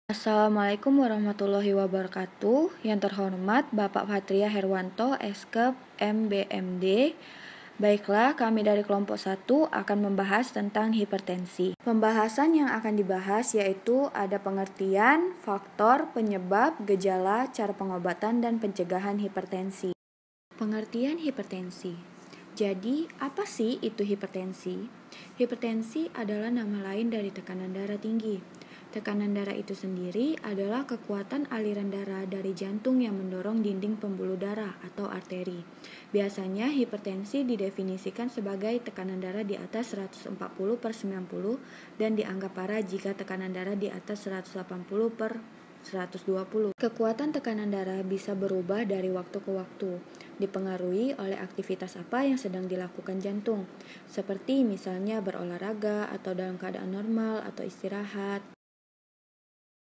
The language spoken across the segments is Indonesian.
Assalamualaikum warahmatullahi wabarakatuh. Yang terhormat Bapak Fatria Herwanto, Eskep, MBMD. Baiklah, kami dari kelompok 1 akan membahas tentang hipertensi. Pembahasan yang akan dibahas yaitu ada pengertian, faktor, penyebab, gejala, cara pengobatan, dan pencegahan hipertensi. Pengertian hipertensi. Jadi, apa sih itu hipertensi? Hipertensi adalah nama lain dari tekanan darah tinggi. Tekanan darah itu sendiri adalah kekuatan aliran darah dari jantung yang mendorong dinding pembuluh darah atau arteri. Biasanya hipertensi didefinisikan sebagai tekanan darah di atas 140/90 dan dianggap parah jika tekanan darah di atas 180/120. Kekuatan tekanan darah bisa berubah dari waktu ke waktu, dipengaruhi oleh aktivitas apa yang sedang dilakukan jantung, seperti misalnya berolahraga atau dalam keadaan normal atau istirahat.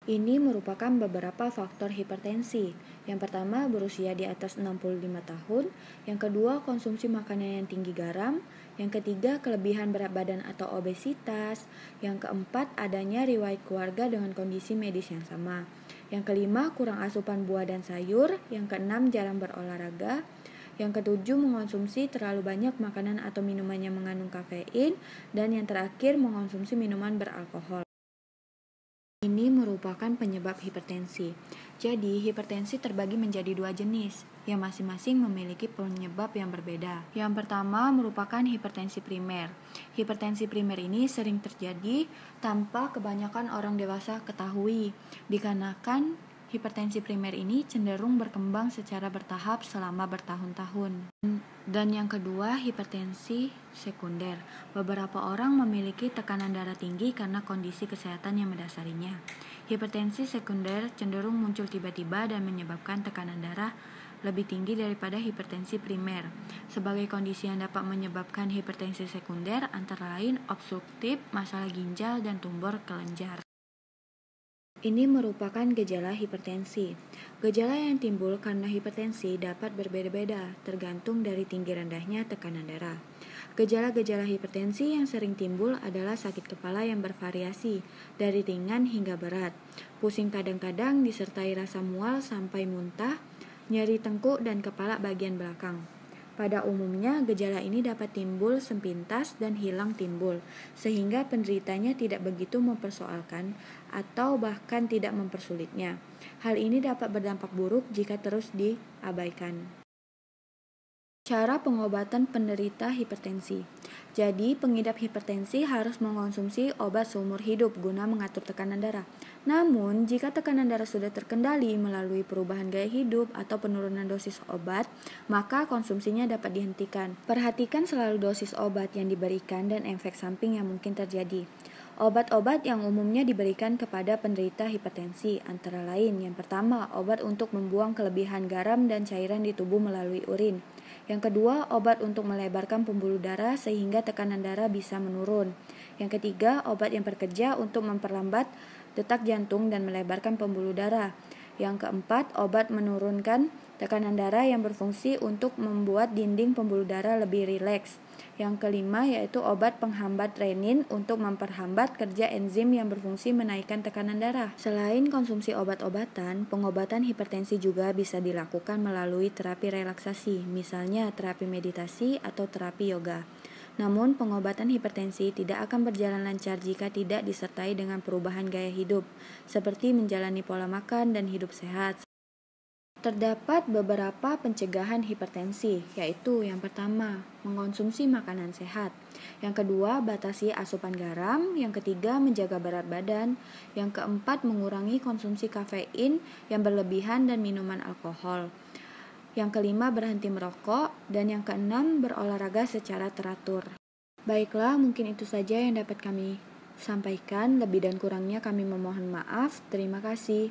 Ini merupakan beberapa faktor hipertensi. Yang pertama, berusia di atas 65 tahun. Yang kedua, konsumsi makanan yang tinggi garam. Yang ketiga, kelebihan berat badan atau obesitas. Yang keempat, adanya riwayat keluarga dengan kondisi medis yang sama. Yang kelima, kurang asupan buah dan sayur. Yang keenam, jarang berolahraga. Yang ketujuh, mengonsumsi terlalu banyak makanan atau minuman yang mengandung kafein. Dan yang terakhir, mengonsumsi minuman beralkohol. Ini merupakan penyebab hipertensi. Jadi, hipertensi terbagi menjadi dua jenis, yang masing-masing memiliki penyebab yang berbeda. Yang pertama merupakan hipertensi primer. Hipertensi primer ini sering terjadi tanpa kebanyakan orang dewasa ketahui, dikarenakan hipertensi primer ini cenderung berkembang secara bertahap selama bertahun-tahun. Dan yang kedua, hipertensi sekunder. Beberapa orang memiliki tekanan darah tinggi karena kondisi kesehatan yang mendasarinya. Hipertensi sekunder cenderung muncul tiba-tiba dan menyebabkan tekanan darah lebih tinggi daripada hipertensi primer. Sebagai kondisi yang dapat menyebabkan hipertensi sekunder antara lain obstruktif, masalah ginjal, dan tumor kelenjar. Ini merupakan gejala hipertensi. Gejala yang timbul karena hipertensi dapat berbeda-beda, tergantung dari tinggi rendahnya tekanan darah. Gejala-gejala hipertensi yang sering timbul adalah sakit kepala yang bervariasi, dari ringan hingga berat, pusing kadang-kadang disertai rasa mual sampai muntah, nyeri tengkuk dan kepala bagian belakang. Pada umumnya, gejala ini dapat timbul sepintas dan hilang timbul, sehingga penderitanya tidak begitu mempersoalkan atau bahkan tidak mempersulitnya. Hal ini dapat berdampak buruk jika terus diabaikan. Cara pengobatan penderita hipertensi. Jadi, pengidap hipertensi harus mengonsumsi obat seumur hidup guna mengatur tekanan darah. Namun, jika tekanan darah sudah terkendali melalui perubahan gaya hidup atau penurunan dosis obat, maka konsumsinya dapat dihentikan. Perhatikan selalu dosis obat yang diberikan dan efek samping yang mungkin terjadi. Obat-obat yang umumnya diberikan kepada penderita hipertensi antara lain, yang pertama, obat untuk membuang kelebihan garam dan cairan di tubuh melalui urin. Yang kedua, obat untuk melebarkan pembuluh darah sehingga tekanan darah bisa menurun. Yang ketiga, obat yang bekerja untuk memperlambat detak jantung dan melebarkan pembuluh darah. Yang keempat, obat menurunkan tekanan darah yang berfungsi untuk membuat dinding pembuluh darah lebih rileks. Yang kelima yaitu obat penghambat renin untuk memperhambat kerja enzim yang berfungsi menaikkan tekanan darah. Selain konsumsi obat-obatan, pengobatan hipertensi juga bisa dilakukan melalui terapi relaksasi, misalnya terapi meditasi atau terapi yoga. Namun, pengobatan hipertensi tidak akan berjalan lancar jika tidak disertai dengan perubahan gaya hidup, seperti menjalani pola makan dan hidup sehat. Terdapat beberapa pencegahan hipertensi, yaitu yang pertama, mengonsumsi makanan sehat. Yang kedua, batasi asupan garam. Yang ketiga, menjaga berat badan. Yang keempat, mengurangi konsumsi kafein yang berlebihan dan minuman alkohol. Yang kelima, berhenti merokok. Dan yang keenam, berolahraga secara teratur. Baiklah, mungkin itu saja yang dapat kami sampaikan. Lebih dan kurangnya kami memohon maaf. Terima kasih.